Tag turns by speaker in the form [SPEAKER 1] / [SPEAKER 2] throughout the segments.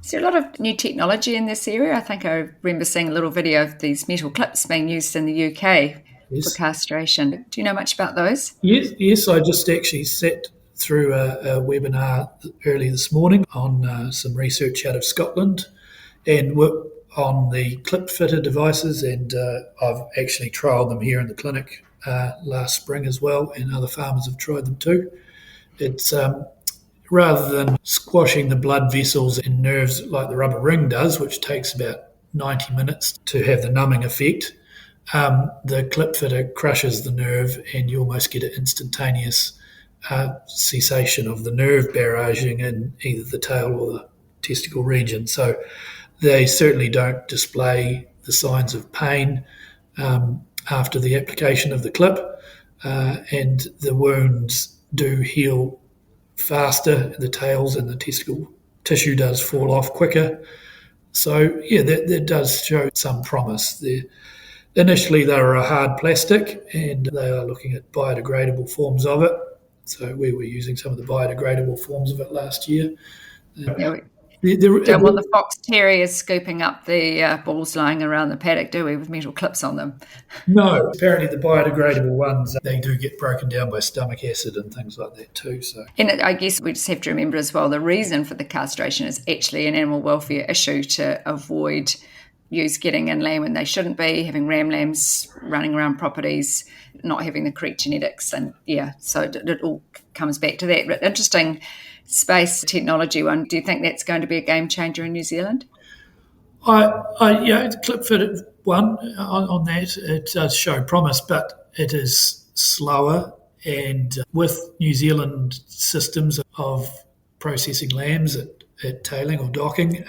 [SPEAKER 1] Is there a lot of new technology in this area? I think I remember seeing a little video of these metal clips being used in the UK for
[SPEAKER 2] Yes.
[SPEAKER 1] castration. Do you know much about those?
[SPEAKER 2] Yes. I just actually sat through a webinar early this morning on some research out of Scotland and worked on the ClipFiter devices, and I've actually trialled them here in the clinic last spring as well, and other farmers have tried them too. It's rather than squashing the blood vessels and nerves like the rubber ring does, which takes about 90 minutes to have the numbing effect. The clip fitter crushes the nerve, and you almost get an instantaneous cessation of the nerve barraging in either the tail or the testicle region. So they certainly don't display the signs of pain after the application of the clip, and the wounds do heal faster. The tails and the testicle tissue does fall off quicker. So yeah, that does show some promise there. Initially, they were a hard plastic, and they are looking at biodegradable forms of it. So we were using some of the biodegradable forms of it last year.
[SPEAKER 1] Yeah,
[SPEAKER 2] The,
[SPEAKER 1] we don't want
[SPEAKER 2] the,
[SPEAKER 1] the fox terriers scooping up the balls lying around the paddock, do we, with metal clips on them?
[SPEAKER 2] no, apparently the biodegradable ones, they do get broken down by stomach acid and things like that too. So
[SPEAKER 1] And I guess we just have to remember as well, the reason for the castration is actually an animal welfare issue to avoid ewes getting in lamb when they shouldn't be, having ram lambs running around properties, not having the correct genetics. And yeah, so it all comes back to that. But interesting space technology one. Do you think that's going to be a game changer in New Zealand?
[SPEAKER 2] the clip fitted one on that, it does show promise, but it is slower. And with New Zealand systems of processing lambs at tailing or docking,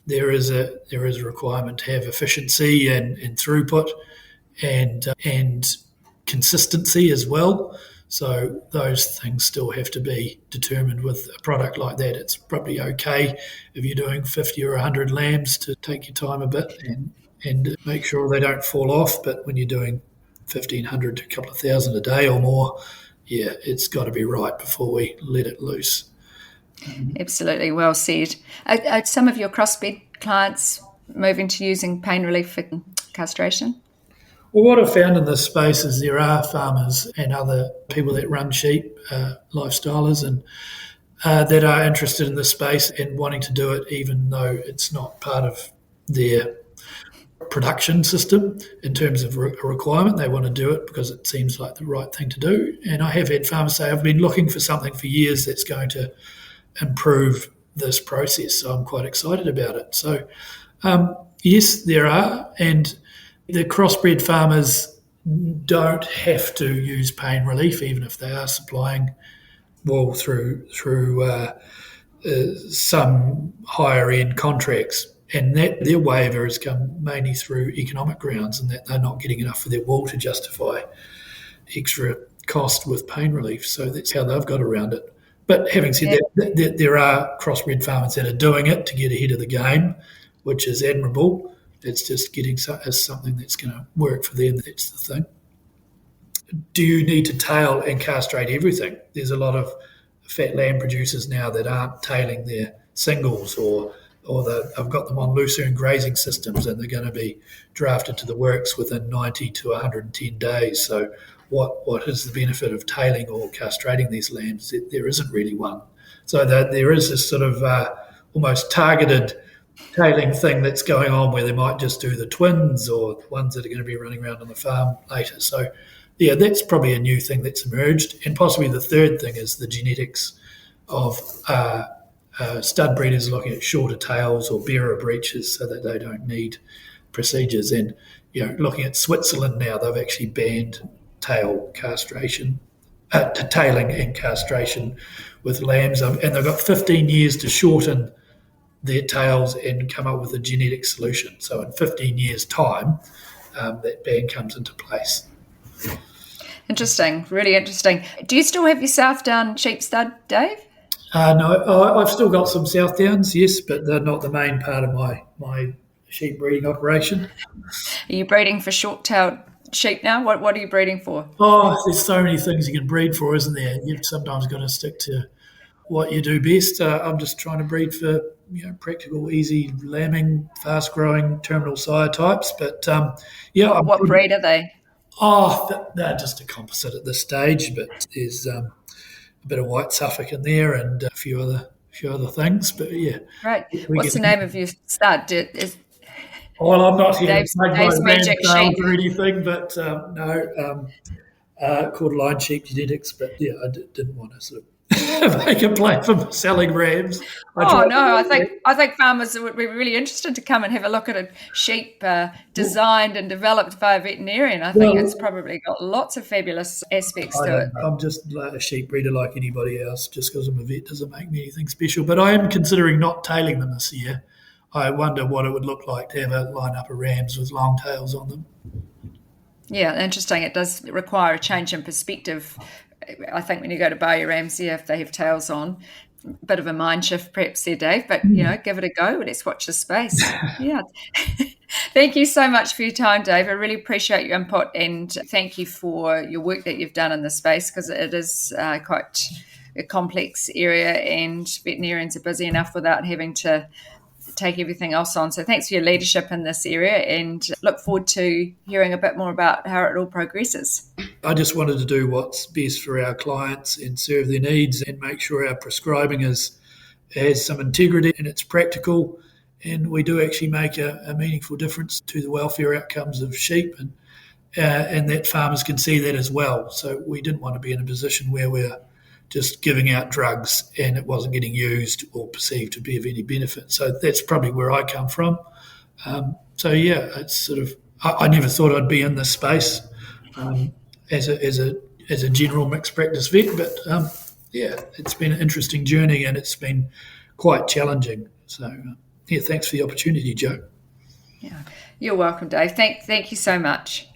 [SPEAKER 2] there is a requirement to have efficiency and throughput and consistency as well. So those things still have to be determined with a product like that. It's probably okay if you're doing 50 or 100 lambs to take your time a bit and make sure they don't fall off. But when you're doing 1,500 to a couple of thousand a day or more, yeah, it's got to be right before we let it loose.
[SPEAKER 1] Absolutely, well said. Are some of your crossbred clients moving to using pain relief for castration?
[SPEAKER 2] Well, what I've found in this space is there are farmers and other people that run sheep, lifestylers, and that are interested in this space and wanting to do it, even though it's not part of their production system in terms of a requirement. They want to do it because it seems like the right thing to do. And I have had farmers say, I've been looking for something for years that's going to improve this process. So I'm quite excited about it. So, yes, there are. And the crossbred farmers don't have to use pain relief, even if they are supplying wool through some higher end contracts. And that their waiver has come mainly through economic grounds, and that they're not getting enough for their wool to justify extra cost with pain relief. So that's how they've got around it. But having said that, there are crossbred farmers that are doing it to get ahead of the game, which is admirable. It's just getting as something that's going to work for them. That's the thing. Do you need to tail and castrate everything? There's a lot of fat lamb producers now that aren't tailing their singles, or I've got them on lucerne grazing systems, and they're going to be drafted to the works within 90 to 110 days. So what is the benefit of tailing or castrating these lambs? There isn't really one. So that there is this sort of almost targeted tailing thing that's going on, where they might just do the twins or the ones that are going to be running around on the farm later. So yeah, that's probably a new thing that's emerged. And possibly the third thing is the genetics of stud breeders looking at shorter tails or bearer breeches so that they don't need procedures. And looking at Switzerland now, they've actually banned tail castration, tailing and castration with lambs, and they've got 15 years to shorten their tails and come up with a genetic solution. So in 15 years' time, that ban comes into place.
[SPEAKER 1] Interesting, really interesting. Do you still have your South Down sheep stud, Dave?
[SPEAKER 2] No, I've still got some South Downs, yes, but they're not the main part of my sheep breeding operation.
[SPEAKER 1] Are you breeding for short-tailed sheep now? What are you breeding for?
[SPEAKER 2] Oh, there's so many things you can breed for, isn't there? You've sometimes got to stick to what you do best. I'm just trying to breed for practical, easy lambing, fast-growing terminal sire types. But
[SPEAKER 1] What breed are they?
[SPEAKER 2] They're just a composite at this stage. But there's a bit of white Suffolk in there and a few other things. But yeah,
[SPEAKER 1] Right. What's the name of your stud?
[SPEAKER 2] Well, I'm not here
[SPEAKER 1] Dave's
[SPEAKER 2] to plug my
[SPEAKER 1] Dave's
[SPEAKER 2] ram
[SPEAKER 1] Magic
[SPEAKER 2] sales
[SPEAKER 1] Sheep.
[SPEAKER 2] or anything, but no, called Line Sheep Genetics. But yeah, didn't want to sort of make a play for selling rams.
[SPEAKER 1] I think farmers would be really interested to come and have a look at a sheep designed and developed by a veterinarian. I think it's probably got lots of fabulous aspects to it.
[SPEAKER 2] I'm just like a sheep breeder like anybody else. Just because I'm a vet doesn't make me anything special. But I am considering not tailing them this year. I wonder what it would look like to have a lineup of rams with long tails on them.
[SPEAKER 1] Yeah, interesting. It does require a change in perspective. I think when you go to buy your rams, if they have tails on, a bit of a mind shift perhaps there, Dave, but, give it a go. Let's watch the space. Yeah. Thank you so much for your time, Dave. I really appreciate your input, and thank you for your work that you've done in this space, because it is quite a complex area and veterinarians are busy enough without having to take everything else on. So thanks for your leadership in this area, and look forward to hearing a bit more about how it all progresses.
[SPEAKER 2] I just wanted to do what's best for our clients and serve their needs and make sure our prescribing has some integrity and it's practical, and we do actually make a meaningful difference to the welfare outcomes of sheep, and that farmers can see that as well. So we didn't want to be in a position where we're just giving out drugs and it wasn't getting used or perceived to be of any benefit. So that's probably where I come from. It's sort of, I never thought I'd be in this space as a general mixed practice vet, but it's been an interesting journey and it's been quite challenging. So thanks for the opportunity, Joe.
[SPEAKER 1] Yeah, you're welcome, Dave. Thank you so much.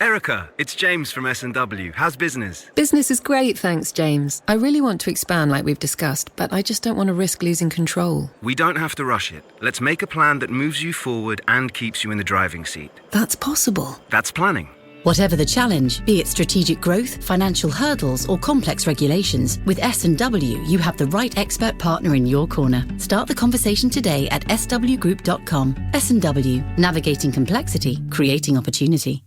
[SPEAKER 3] Erica, it's James from S&W. How's business?
[SPEAKER 4] Business is great, thanks, James. I really want to expand like we've discussed, but I just don't want to risk losing control.
[SPEAKER 3] We don't have to rush it. Let's make a plan that moves you forward and keeps you in the driving seat.
[SPEAKER 4] That's possible.
[SPEAKER 3] That's planning.
[SPEAKER 5] Whatever the challenge, be it strategic growth, financial hurdles, or complex regulations, with S&W, you have the right expert partner in your corner. Start the conversation today at swgroup.com. S&W, navigating complexity, creating opportunity.